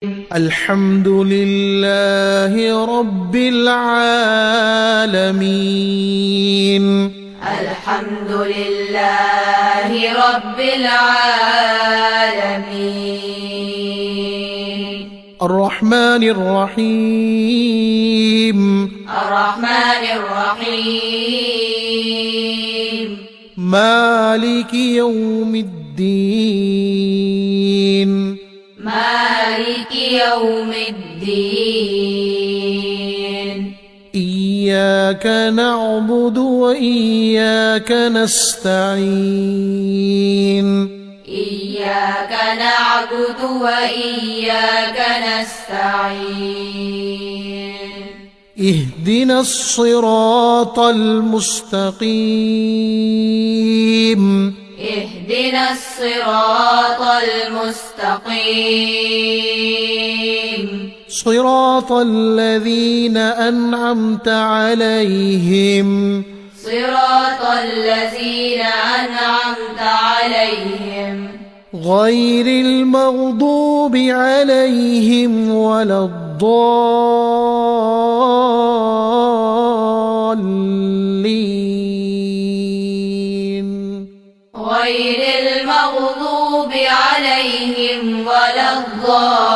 الحمد لله رب العالمين. الحمد لله رب العالمين. الرحمن الرحيم. الرحمن الرحيم. مالك يوم الدين. مالك يوم الدين. إياك نعبد وإياك نستعين. إياك نعبد وإياك نستعين. اهدنا الصراط المستقيم. اهدنا الصراط المستقيم. صراط الذين أنعمت عليهم. صراط الذين أنعمت عليهم. غير المغضوب عليهم ولا الضالين. غير المغضوب عليهم ولا الضالين.